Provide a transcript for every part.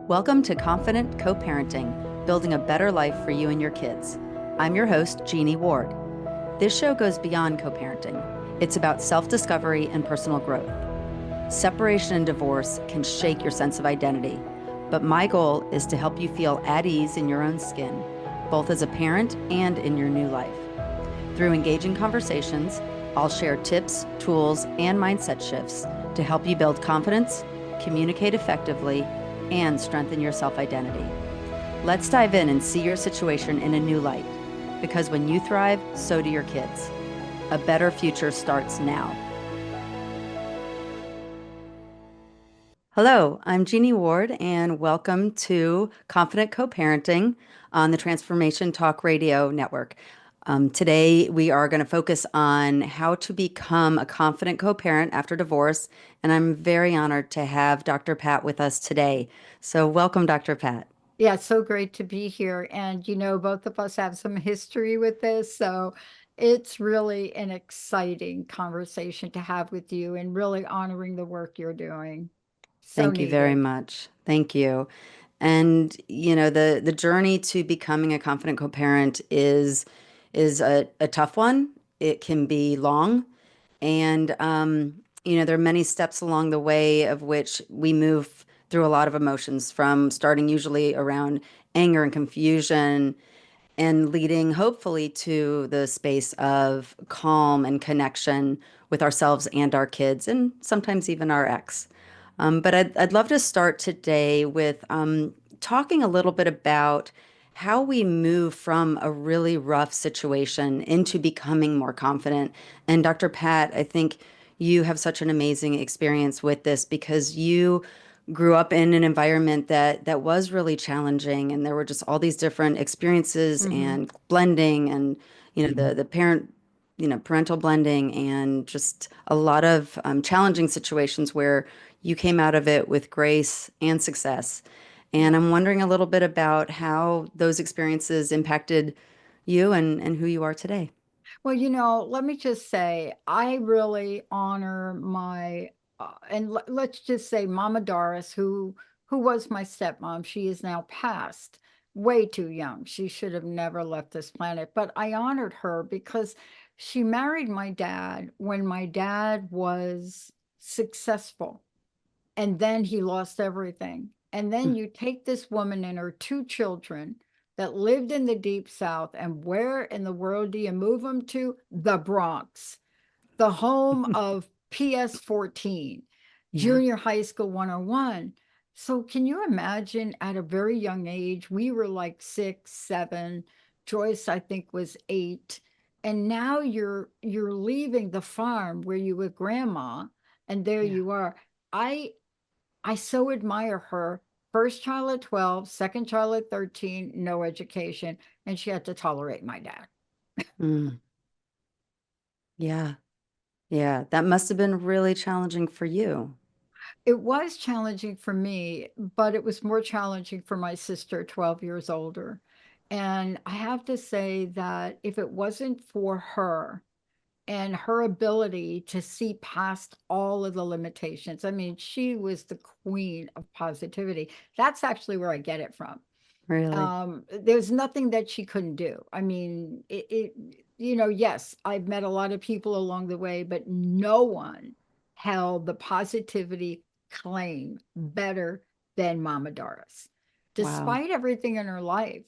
Welcome to Confident Coparenting, building a better life for you and your kids. I'm your host, Jeanne Ward. This show goes beyond co-parenting. It's about self-discovery and personal growth. Separation and divorce can shake your sense of identity, but my goal is to help you feel at ease in your own skin, both as a parent and in your new life. Through engaging conversations, I'll share tips, tools, and mindset shifts to help you build confidence, communicate effectively, and strengthen your self-identity. Let's dive in and see your situation in a new light, because when you thrive, so do your kids. A better future starts now. Hello, I'm Jeanne Ward, and welcome to Confident Co-Parenting on the Transformation Talk Radio Network. Today, we are going to focus on how to become a confident co-parent after divorce, and I'm very honored to have Dr. Pat with us today. So welcome, Dr. Pat. Yeah, it's so great to be here. And, both of us have some history with this. So it's really an exciting conversation to have with you and really honoring the work you're doing. So Thank you very needed. much. Thank you. And the journey to becoming a confident co-parent is a tough one. It can be long, and there are many steps along the way of which we move through a lot of emotions, from starting usually around anger and confusion and leading hopefully to the space of calm and connection with ourselves and our kids, and sometimes even our ex. But I'd love to start today with talking a little bit about how we move from a really rough situation into becoming more confident. And Dr. Pat, I think you have such an amazing experience with this because you grew up in an environment that was really challenging, and there were just all these different experiences Hmm. and blending, and the parent parental blending, and just a lot of challenging situations where you came out of it with grace and success. And Yeah. I'm wondering a little bit about how those experiences impacted you and who you are today. Well, let me just say, I really honor my, and let's just say Mama Doris, who was my stepmom. She is now passed, way too young. She should have never left this planet. But I honored her because she married my dad when my dad was successful, and then he lost everything. And then Mm. you take this woman and her two children that lived in the deep south, and where in the world do you move them to? The Bronx, the home of PS 14, Yeah. junior high school 101. So can you imagine, at a very young age, we were like 6, 7, Joyce I think was 8, and now you're leaving the farm where you were grandma, and there Yeah. you are. I so admire her. First child at 12, second child at 13, no education, and she had to tolerate my dad. Mm. Yeah. Yeah. That must have been really challenging for you. It was challenging for me, but it was more challenging for my sister, 12 years older. And I have to say that if it wasn't for her and her ability to see past all of the limitations, I mean, she was the queen of positivity. That's actually where I get it from. Really. There's nothing that she couldn't do. I mean, yes, I've met a lot of people along the way, but no one held the positivity claim better than Mama Doris. Wow. Despite everything in her life,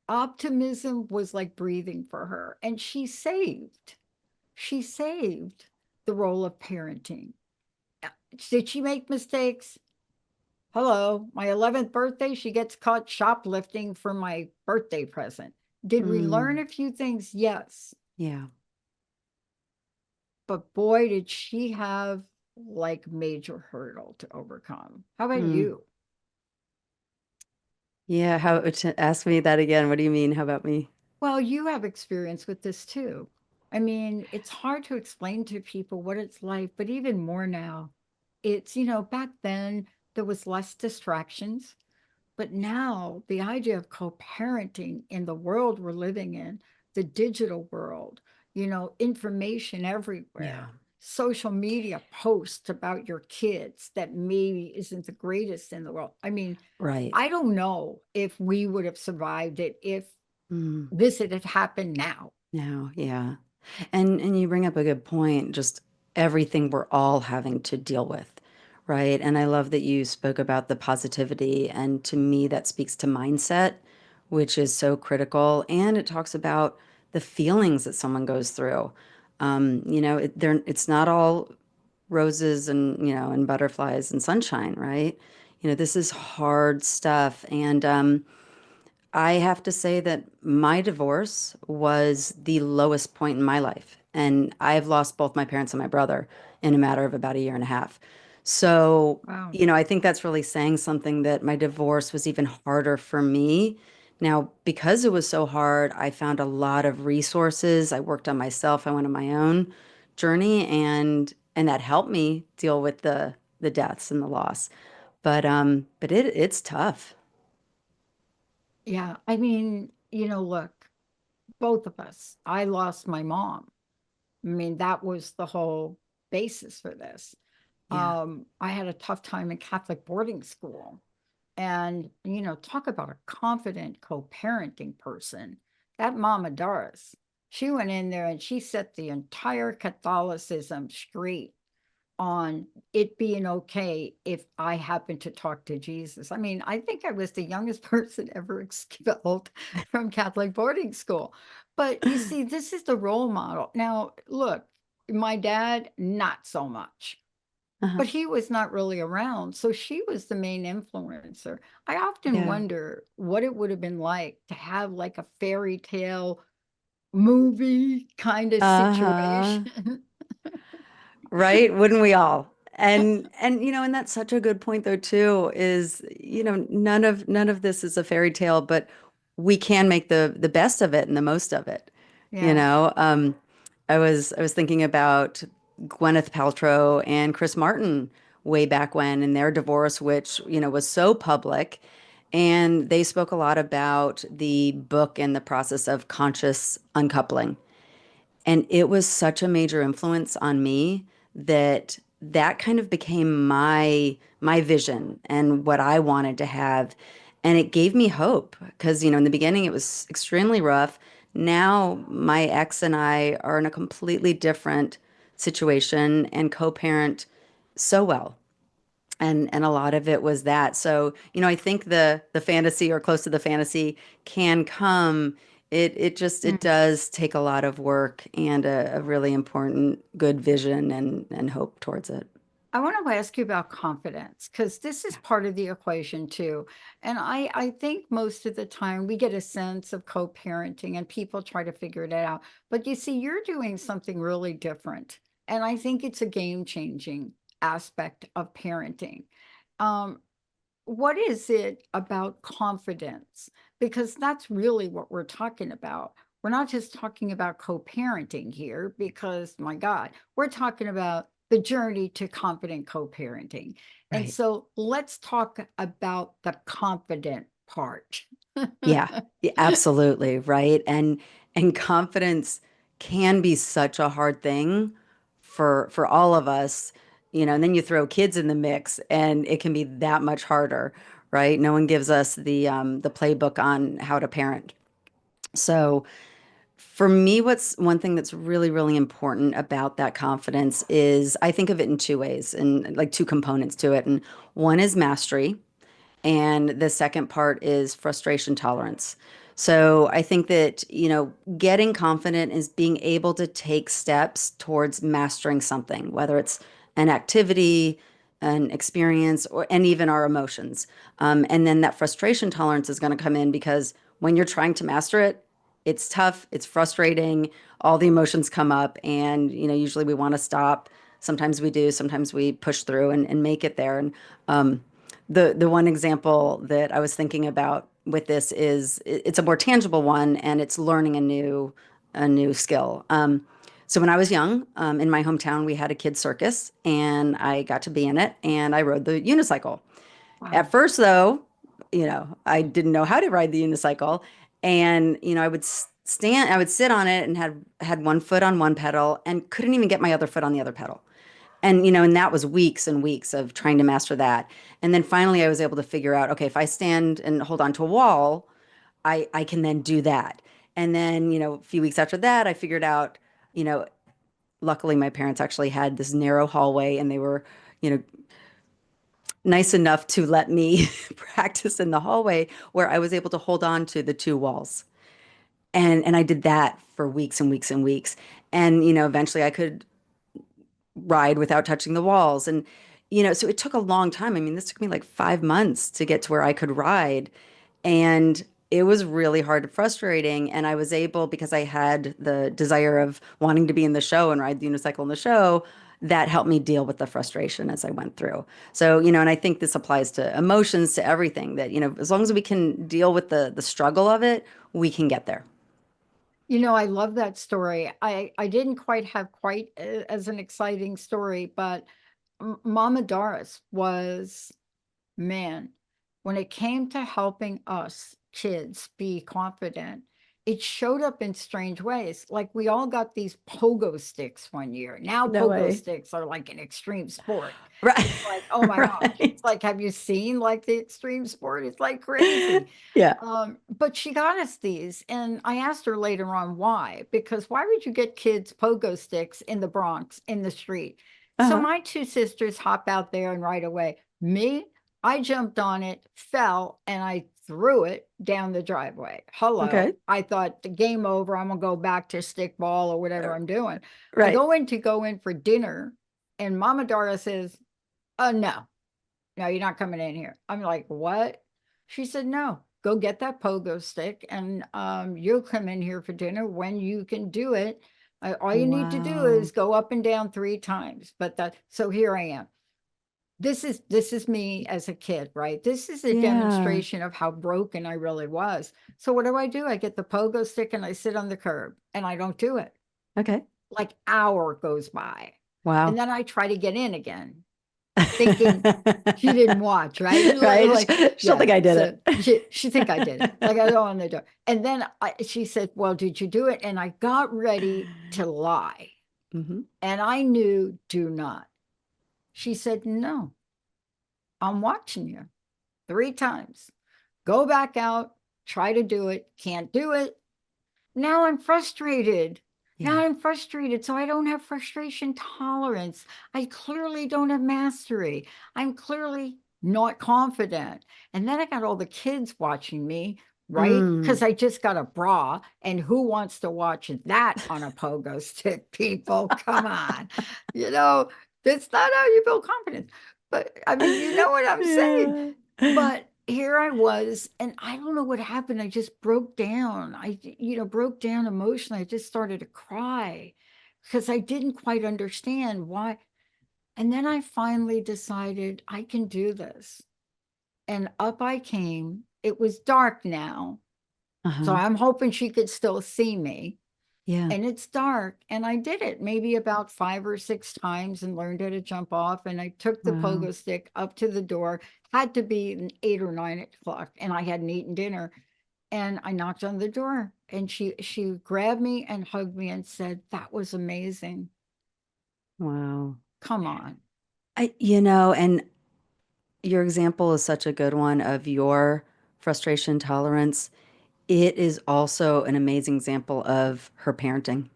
optimism was like breathing for her, and she saved the role of parenting. Did she make mistakes? Hello, my 11th birthday, she gets caught shoplifting for my birthday present. Did we learn Mm. a few things? Yes. Yeah. But boy, did she have like major hurdle to overcome. How about Mm. you? Yeah. Ask me that again. What do you mean? How about me? Well, you have experience with this too. I mean, it's hard to explain to people what it's like, but even more now. Back then there was less distractions. But now the idea of co-parenting in the world we're living in, the digital world, information Yeah. everywhere. social media post about your kids that maybe isn't the greatest in the world. I mean, Right. I don't know if we would have survived it if Mm. this had happened now. No, yeah. And you bring up a good point, just everything we're all having to deal with, right? And I love that you spoke about the positivity, and to me that speaks to mindset, which is so critical, and it talks about the feelings that someone goes through. It's not all roses and, and butterflies and sunshine, right? This is hard stuff, and I have to say that my divorce was the lowest point in my life. And I've lost both my parents and my brother in a matter of about a year and a half. So, Wow. I think that's really saying something, that my divorce was even harder for me. Now, because it was so hard, I found a lot of resources. I worked on myself. I went on my own journey, and that helped me deal with the deaths and the loss. But it's tough. Yeah. I mean, look, both of us, I lost my mom. I mean, that was the whole basis for this. Yeah. I had a tough time in Catholic boarding school. And, talk about a confident co-parenting person. That Mama Doris, she went in there and she set the entire Catholicism straight on it being okay if I happen to talk to Jesus. I mean, I think I was the youngest person ever expelled from Catholic boarding school. But you see, this is the role model. Now, look, my dad, not so much, Uh-huh. but he was not really around. So she was the main influencer. I often Yeah. wonder what it would have been like to have like a fairy tale movie kind of Uh-huh. situation. Right? Wouldn't we all? And that's such a good point though too, is none of this is a fairy tale, but we can make the best of it and the most of it. You Yeah. know, I was thinking about Gwyneth Paltrow and Chris Martin way back when, in their divorce, which was so public, and they spoke a lot about the book and the process of conscious uncoupling. And it was such a major influence on me that that kind of became my vision and what I wanted to have. And it gave me hope because, in the beginning it was extremely rough. Now my ex and I are in a completely different situation and co-parent so well, and a lot of it was that. So I think the fantasy, or close to the fantasy, can come. It Mm. does take a lot of work and a really important good vision and hope towards it. I want to ask you about confidence because this is Yeah. part of the equation too. And I think most of the time we get a sense of co-parenting and people try to figure it out. But you see, you're doing something really different. And I think it's a game-changing aspect of parenting. Um, what is it about confidence? Because that's really what we're talking about. We're not just talking about co-parenting here, because my God, we're talking about the journey to confident co-parenting. And Right. so let's talk about the confident part. Yeah, yeah, absolutely, right. And confidence can be such a hard thing for all of us, and then you throw kids in the mix and it can be that much harder, right? No one gives us the playbook on how to parent. So for me, what's one thing that's really, really important about that confidence is I think of it in two ways, and like two components to it. And one is mastery, and the second part is frustration tolerance. So I think that, getting confident is being able to take steps towards mastering something, whether it's an activity, an experience, and even our emotions. And then that frustration tolerance is going to come in because when you're trying to master it, it's tough, it's frustrating, all the emotions come up, and, usually we want to stop. Sometimes we do, sometimes we push through and make it there. And the one example that I was thinking about with this is it's a more tangible one, and it's learning a new skill. So when I was young, in my hometown, we had a kids circus, and I got to be in it, and I rode the unicycle. At Wow. first, though, I didn't know how to ride the unicycle, and I would I would sit on it and had one foot on one pedal and couldn't even get my other foot on the other pedal. And and that was weeks and weeks of trying to master that. And then finally I was able to figure out, okay, if I stand and hold on to a wall, I can then do that. And then, a few weeks after that, I figured out, you know, luckily my parents actually had this narrow hallway and they were, you know, nice enough to let me practice in the hallway where I was able to hold on to the two walls. And I did that for weeks and weeks and weeks. And, eventually I could ride without touching the walls. And, so it took a long time. I mean, this took me like 5 months to get to where I could ride. And it was really hard and frustrating. And I was able, because I had the desire of wanting to be in the show and ride the unicycle in the show, that helped me deal with the frustration as I went through. So, and I think this applies to emotions, to everything that, as long as we can deal with the struggle of it, we can get there. I love that story. I didn't quite have quite as an exciting story, but Mama Doris was, man, when it came to helping us kids be confident, it showed up in strange ways. Like we all got these pogo sticks one year. Now No pogo way. sticks are like an extreme sport. Right. It's like, oh my gosh. Right. It's like, have you seen like the extreme sport? It's like crazy. Yeah. But she got us these, and I asked her later on why, because why would you get kids pogo sticks in the Bronx in the street? So Uh-huh. my two sisters hop out there and right away. Me, I jumped on it, fell, and I threw it down the driveway. Hello. Okay. I thought the game over. I'm gonna go back to stickball or Uh, whatever I'm doing. I Right. go in for dinner, and Mama Dara says, no, no, you're not coming in here. I'm like, what? She said, no, go get that pogo stick and you'll come in here for dinner when you can do it. All you need to do is Wow. go up and down 3 times. But that, so here I am. This is me as a kid, right? This is a Yeah. demonstration of how broken I really was. So what do? I get the pogo stick and I sit on the curb and I don't do it. Okay. Like hour goes by. And Wow. then I try to get in again thinking she didn't watch, right? Right. Like, She'll yeah. think I did So it. she think I did it. Like I don't want to do it. And then she said, "Well, did you do it?" And I got ready to lie, Hmm. and I knew, do not. She said, "No, I'm watching you 3 times. Go back out, try to do it. Can't do it. Now I'm frustrated. Now Yeah. I'm frustrated. So I don't have frustration tolerance. I clearly don't have mastery. I'm clearly not confident. And then I got all the kids watching me, right? Mm. Because I just got a bra. And who wants to watch that on a pogo stick, people? Come on. You know, that's not how you build confidence. But I mean, you know what I'm saying? Yeah. But here I was, and I don't know what happened. I just broke down. Broke down emotionally. I just started to cry because I didn't quite understand why. And then I finally decided I can do this. And up I came. It was dark now. So Uh-huh. I'm hoping she could still see me. Yeah. And it's dark. And I did it maybe about 5 or 6 times and learned how to jump off. And I took the Wow. pogo stick up to the door, had to be 8 or 9 o'clock, and I hadn't eaten dinner. And I knocked on the door and she grabbed me and hugged me and said, "That was amazing. Wow. Come on." And your example is such a good one of your frustration tolerance. It is also an amazing example of her parenting.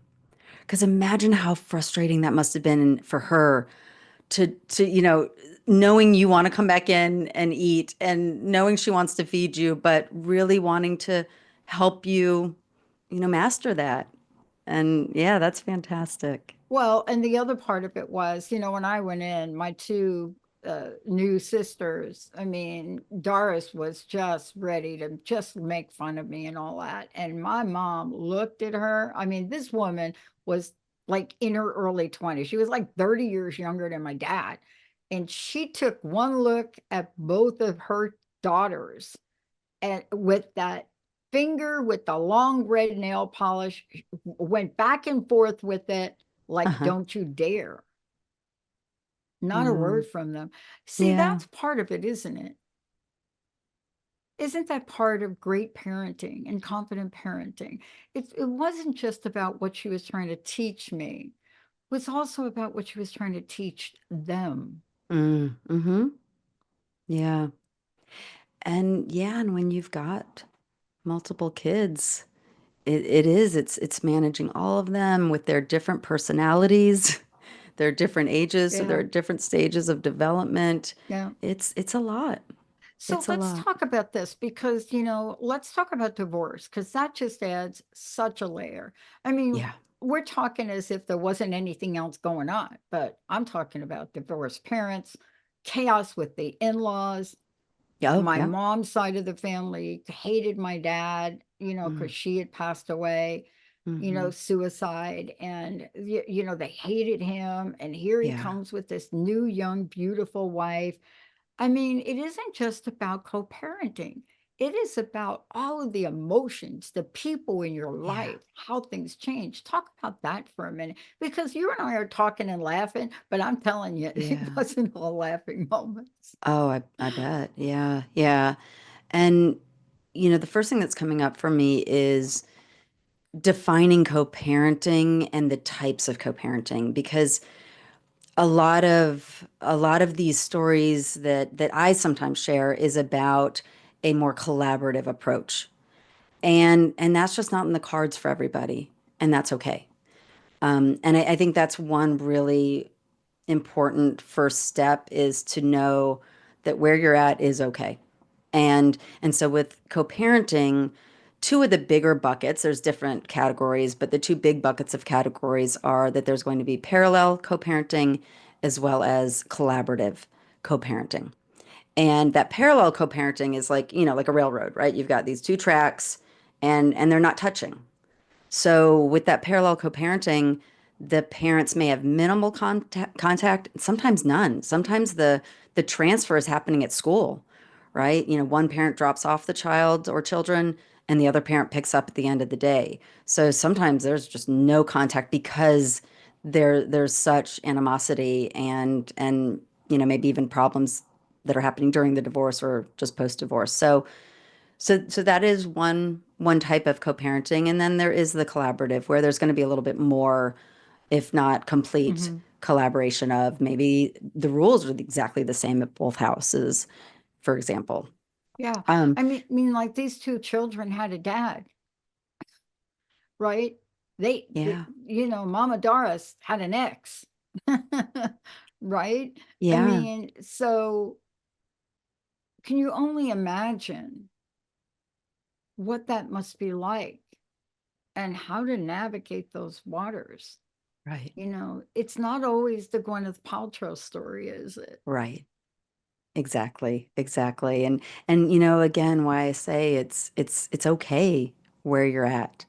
Because imagine how frustrating that must have been for her to knowing you want to come back in and eat and knowing she wants to feed you, but really wanting to help you, master that. And yeah, that's fantastic. Well, and the other part of it was, when I went in, my two new sisters, I mean, Doris was just ready to just make fun of me and all that. And my mom looked at her. I mean, this woman was like in her early 20s. She was like 30 years younger than my dad. And she took one look at both of her daughters and with that finger with the long red nail polish, went back and forth with it like, Uh-huh. don't you dare. Not a Wow. word from them. See, Yeah. that's part of it, isn't it? isn't that part of great parenting and confident parenting? It wasn't just about what she was trying to teach me, it was also about what she was trying to teach them. Mm-hmm. Yeah. And yeah, and when you've got multiple kids, it's managing all of them with their different personalities, their different ages, so they're Yeah, at different stages of development. yeah. It's a lot. So It's a let's lot. talk about this because, let's talk about divorce because that just adds such a layer. I mean, Yeah. we're talking as if there wasn't anything else going on, but I'm talking about divorced parents, chaos with the in-laws. Oh, My yeah. mom's side of the family hated my dad, Mm, because she had passed away, hmm. suicide, and they hated him. And here he Yeah. comes with this new, young, beautiful wife. I mean, it isn't just about co-parenting. It is about all of the emotions, the people in your Yeah. life, how things change. Talk about that for a minute, because you and I are talking and laughing, but I'm telling you, it Yeah. wasn't all laughing moments. Oh, I bet. Yeah. Yeah. And the first thing that's coming up for me is defining co-parenting and the types of co-parenting because a lot of these stories that I sometimes share is about a more collaborative approach. And that's just not in the cards for everybody, and that's okay. And I think that's one really important first step is to know that where you're at is okay. And so with co-parenting, two of the bigger buckets, there's different categories, but the two big buckets of categories are that there's going to be parallel co-parenting as well as collaborative co-parenting. And that parallel co-parenting is like, like a railroad, right? You've got these two tracks and they're not touching. So with that parallel co-parenting, the parents may have minimal contact, sometimes none. Sometimes the transfer is happening at school, right? One parent drops off the child or children and the other parent picks up at the end of the day. So sometimes there's just no contact because there's such animosity and maybe even problems that are happening during the divorce or just post-divorce. So that is one type of co-parenting, and then there is the collaborative where there's going to be a little bit more, if not complete Mhm. collaboration of maybe the rules are exactly the same at both houses, for example. Yeah. Um, I mean, like these two children had a dad, right? yeah, Mama Doris had an ex, right? I yeah, mean, so can you only imagine what that must be like and how to navigate those waters? right, It's not always the Gwyneth Paltrow story, is it? right. Exactly, exactly. And again, why I say it's okay where you're at,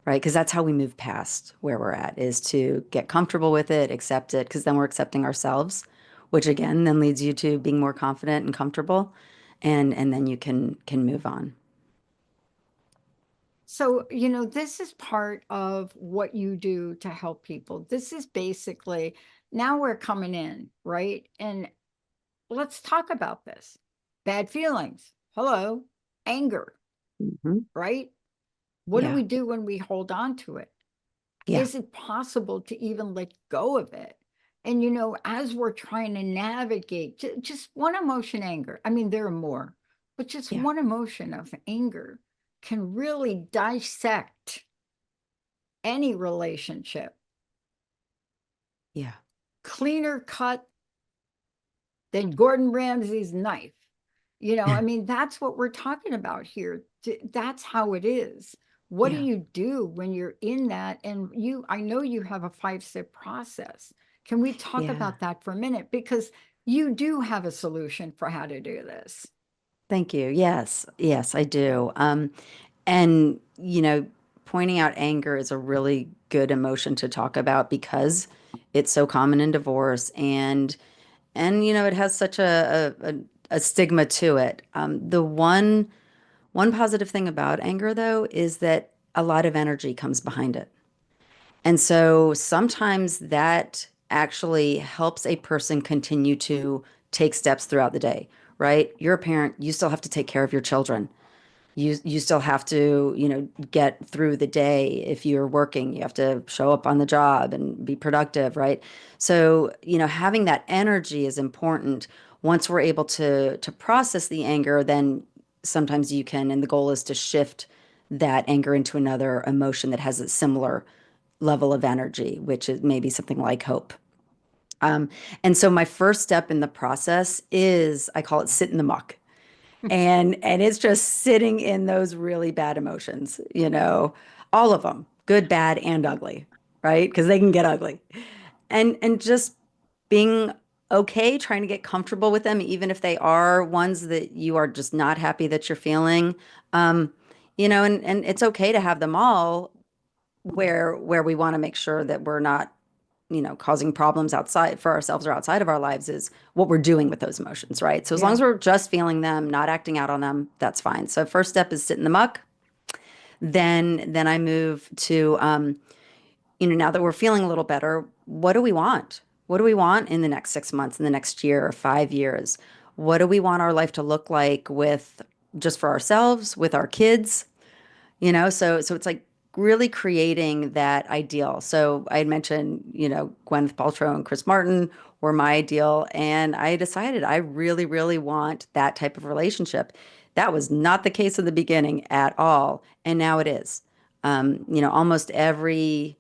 right? Because that's how we move past where we're at is to get comfortable with it, accept it, because then we're accepting ourselves, which again then leads you to being more confident and comfortable, and then you can move on. So, this is part of what you do to help people. This is basically now we're coming in, right? And let's talk about this. Bad feelings. Hello. Anger, Hmm. right? What do Yeah, we do when we hold on to it? yeah, Is it possible to even let go of it? And, as we're trying to navigate just one emotion, anger, I mean, there are more, but just yeah, one emotion of anger can really dissect any relationship, yeah, cleaner cut than Gordon Ramsay's knife. I mean, that's what we're talking about here. That's how it is. What do yeah, you do when you're in that? And I know you have a 5-step process. Can we talk yeah. about that for a minute? Because you do have a solution for how to do this. Thank you. Yes, yes, I do. And pointing out anger is a really good emotion to talk about because it's so common in divorce and it has such a stigma to it. The one positive thing about anger though is that a lot of energy comes behind it. And so sometimes that actually helps a person continue to take steps throughout the day right? You're a parent, you still have to take care of your children. You still have to, get through the day. If you're working, you have to show up on the job and be productive, right? So, having that energy is important. Once we're able to process the anger, then sometimes you can, and the goal is to shift that anger into another emotion that has a similar level of energy, which is maybe something like hope. Um, and so my first step in the process is I call it sit in the muck. And it's just sitting in those really bad emotions, all of them, good, bad, and ugly, right? Because they can get ugly. And just being okay, trying to get comfortable with them, even if they are ones that you are just not happy that you're feeling. Um, and it's okay to have them all where we want to make sure that we're not causing problems outside for ourselves or outside of our lives is what we're doing with those emotions, right? So as long Yeah. as we're just feeling them, not acting out on them, that's fine. So first step is sit in the muck. Then I move to now that we're feeling a little better, what do we want? What do we want in the next 6 months, in the next year or 5 years? What do we want our life to look like with just for ourselves, with our kids? So it's like really creating that ideal. So I had mentioned, Gwyneth Paltrow and Chris Martin were my ideal, and I decided I really, really want that type of relationship. That was not the case in the beginning at all, and now it is. Almost every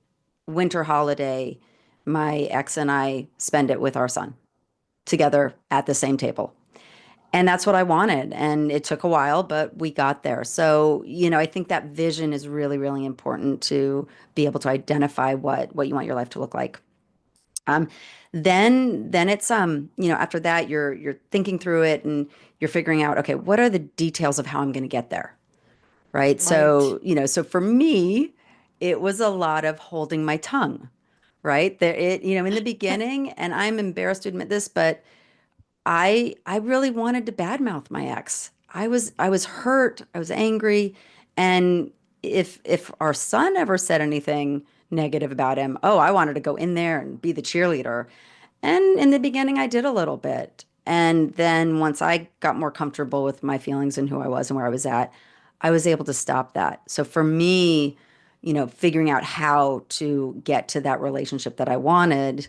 winter holiday, my ex and I spend it with our son together at the same table. And that's what I wanted. And it took a while, but we got there. So, I think that vision is really, really important to be able to identify what you want your life to look like. Um, then it's after that you're thinking through it and you're figuring out, okay, what are the details of how I'm going to get there? Right. Right. So for me, it was a lot of holding my tongue, right? In the beginning, and I'm embarrassed to admit this, but I really wanted to badmouth my ex. I was hurt, I was angry, and if our son ever said anything negative about him, oh, I wanted to go in there and be the cheerleader. And in the beginning I did a little bit. And then once I got more comfortable with my feelings and who I was and where I was at, I was able to stop that. So for me, figuring out how to get to that relationship that I wanted,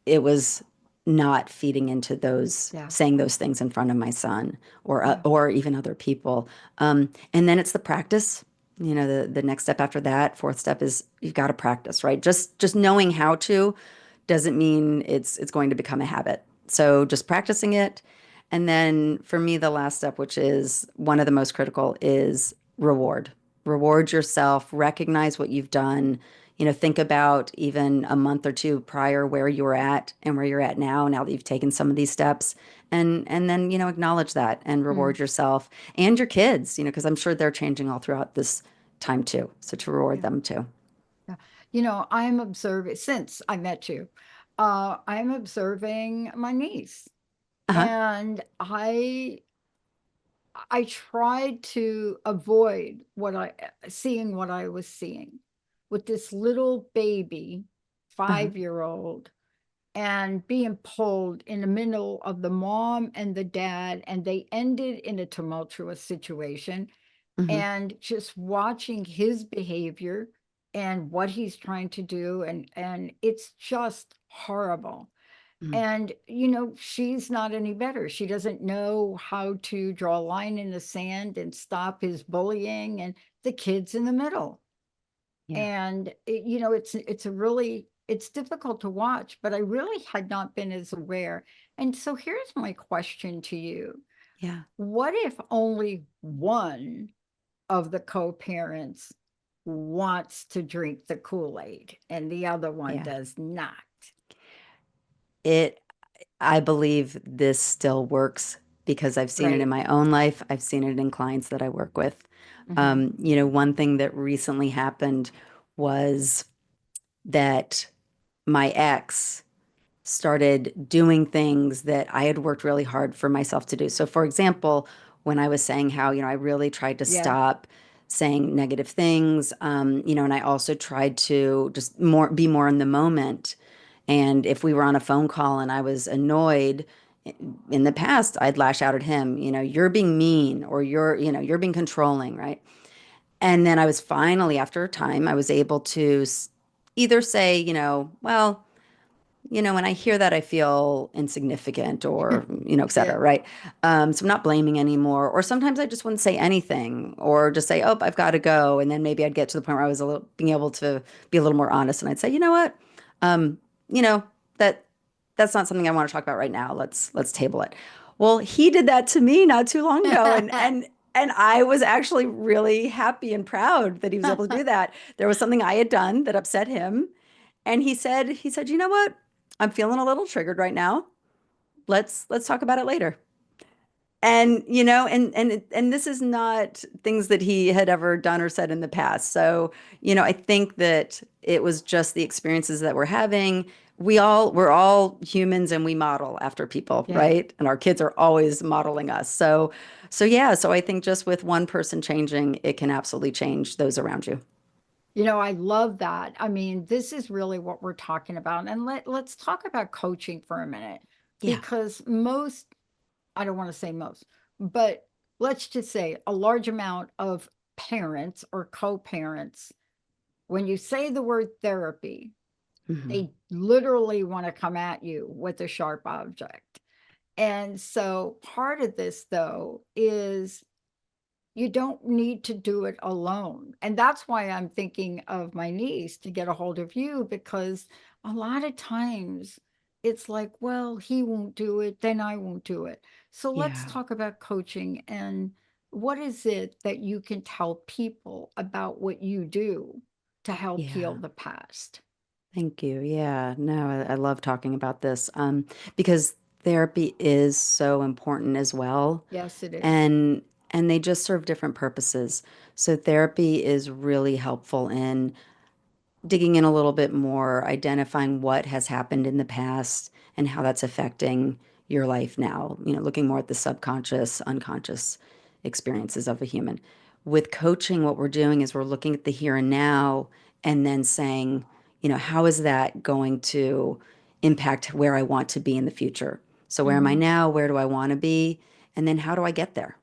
it was not feeding into those Yeah. saying those things in front of my son Yeah. or even other people. And then it's the practice. The next step after that, fourth step is you've got to practice, right? Just knowing how to doesn't mean it's going to become a habit. So just practicing it. And then for me, the last step, which is one of the most critical, is reward. Reward yourself, recognize what you've done. Think about even a month or two prior where you were at and where you're at now that you've taken some of these steps. And then, acknowledge that and Mm, reward yourself and your kids, because I'm sure they're changing all throughout this time too. So to reward yeah. them too. Yeah. I'm observing since I met you, I'm observing my niece. Uh-huh. And I tried to avoid seeing what I was seeing with this little baby, Uh-huh. 5-year-old, and being pulled in the middle of the mom and the dad, and they ended in a tumultuous situation. Hmm. And just watching his behavior and what he's trying to do, and it's just horrible. Hmm. And she's not any better. She doesn't know how to draw a line in the sand and stop his bullying, and the kid's in the middle. Yeah. And it's difficult to watch, but I really had not been as aware. And so here's my question to you. Yeah. What if only one of the co-parents wants to drink the Kool-Aid and the other one Yeah. does not? It I believe this still works because I've seen it in Right. my own life. I've seen it in clients that I work with. Hmm. One thing that recently happened was that my ex started doing things that I had worked really hard for myself to do. So, for example, when I was saying how, I really tried to Yeah. stop saying negative things, and I also tried to just be more in the moment. And if we were on a phone call and I was annoyed, in the past, I'd lash out at him, you're being mean, or you're being controlling, right? And then I was finally, after a time, I was able to either say, well, when I hear that, I feel insignificant, or, et cetera, Yeah. right? So I'm not blaming anymore. Or sometimes I just wouldn't say anything, or just say, oh, I've got to go. And then maybe I'd get to the point where I was being able to be a little more honest. And I'd say, you know what? Um, you know, that that's not something I want to talk about right now. Let's table it. Well, he did that to me not too long ago. And I was actually really happy and proud that he was able to do that. There was something I had done that upset him. And he said, you know what? I'm feeling a little triggered right now. Let's talk about it later. And and this is not things that he had ever done or said in the past. So, I think that it was just the experiences that we're having. We're all humans, and we model after people, Yeah. right? And our kids are always modeling us. So yeah, so I think just with one person changing, it can absolutely change those around you. I love that. I mean, this is really what we're talking about. And let's talk about coaching for a minute, Yeah. because I don't want to say most, but let's just say a large amount of parents or co-parents, when you say the word therapy, Hmm. they literally want to come at you with a sharp object. And so part of this, though, is you don't need to do it alone. And that's why I'm thinking of my niece to get a hold of you, because a lot of times it's like, well, he won't do it, then I won't do it. So let's Yeah. talk about coaching, and what is it that you can tell people about what you do to help heal Yeah. the past? Thank you. Yeah, no, I love talking about this, because therapy is so important as well, Yes, it is. and they just serve different purposes. So therapy is really helpful in digging in a little bit more, identifying what has happened in the past and how that's affecting your life now, looking more at the subconscious, unconscious experiences of a human. With coaching, what we're doing is we're looking at the here and now, and then saying, how is that going to impact where I want to be in the future? So, where am I Mm-hmm. now? Where do I want to be? And then how do I get there?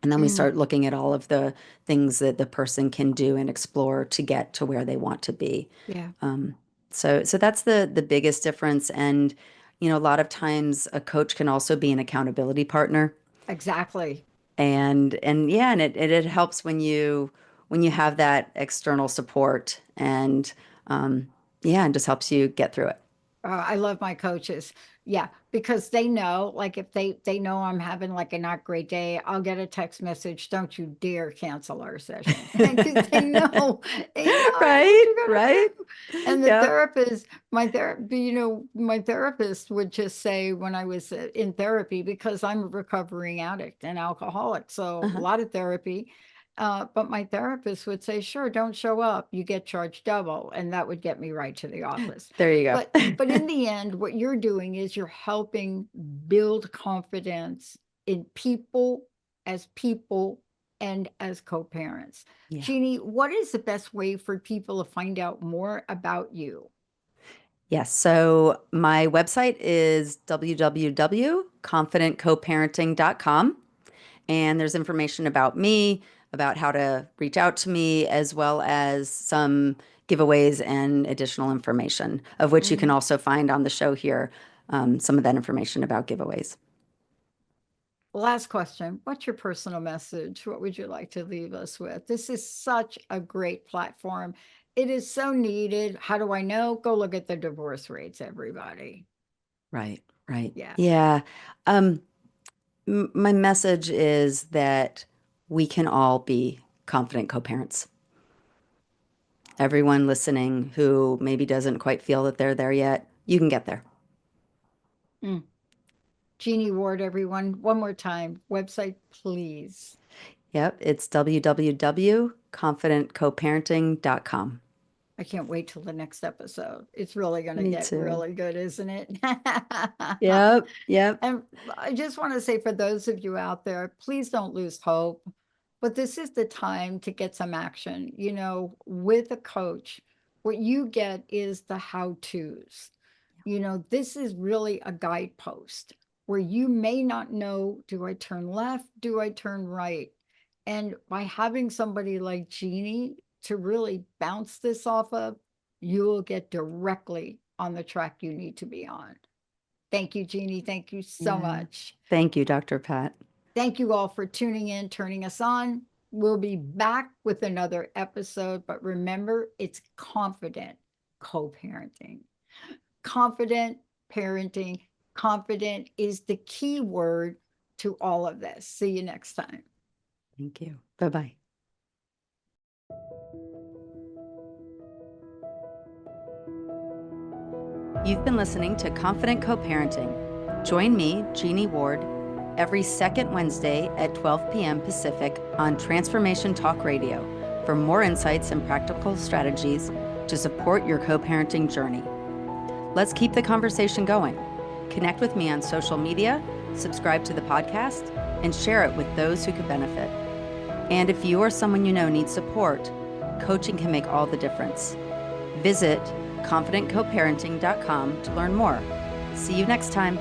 And then we Mm, start looking at all of the things that the person can do and explore to get to where they want to be. yeah, Um, so that's the biggest difference. And a lot of times a coach can also be an accountability partner. exactly. And yeah, and it helps when you have that external support, and yeah, and just helps you get through it. I love my coaches. Yeah, because they know, like if they know I'm having like a not great day, I'll get a text message, "Don't you dare cancel our session." Because they know what Right, you're gonna right. do. And the Yep. therapist, my therapist would just say when I was in therapy, because I'm a recovering addict and alcoholic, so a Uh-huh. lot of therapy. But my therapist would say, "Sure, don't show up. You get charged double," and that would get me right to the office. There you But go. in the end, what you're doing is you're helping build confidence in people and as co-parents. Yeah. Jeannie, what is the best way for people to find out more about you? Yes. So my website is www.confidentcoparenting.com. And there's information about me, about how to reach out to me, as well as some giveaways and additional information, of which you can Mhm. also find on the show here, some of that information about giveaways. Last question. What's your personal message? What would you like to leave us with? This is such a great platform. It is so needed. How do I know? Go look at the divorce rates, everybody. Right, right. Yeah. Yeah. Um, my message is that we can all be confident co-parents. Everyone listening who maybe doesn't quite feel that they're there yet, you can get there. Mm. Jeannie Ward, everyone. One more time. Website, please. Yep, it's www.confidentcoparenting.com. I can't wait till the next episode. It's really going to Me get too. really good, isn't it? Yep, yep. And I just want to say for those of you out there, please don't lose hope. But this is the time to get some action. With a coach, what you get is the how to's. This is really a guidepost. where you may not know, do I turn left? Do I turn right? And by having somebody like Jeannie to really bounce this off of, you will get directly on the track you need to be on. Thank you, Jeannie. Thank you so Yeah. much. Thank you, Dr. Pat. Thank you all for tuning in, turning us on. We'll be back with another episode, but remember, it's confident co-parenting. Confident parenting. Confident is the key word to all of this. See you next time. Thank you. Bye-bye. You've been listening to Confident Coparenting. Join me, Jeanne Ward, every second Wednesday at 12 p.m. Pacific on Transformation Talk Radio for more insights and practical strategies to support your co-parenting journey. Let's keep the conversation going. Connect with me on social media, subscribe to the podcast, and share it with those who could benefit. And if you or someone you know needs support, coaching can make all the difference. Visit confidentcoparenting.com to learn more. See you next time.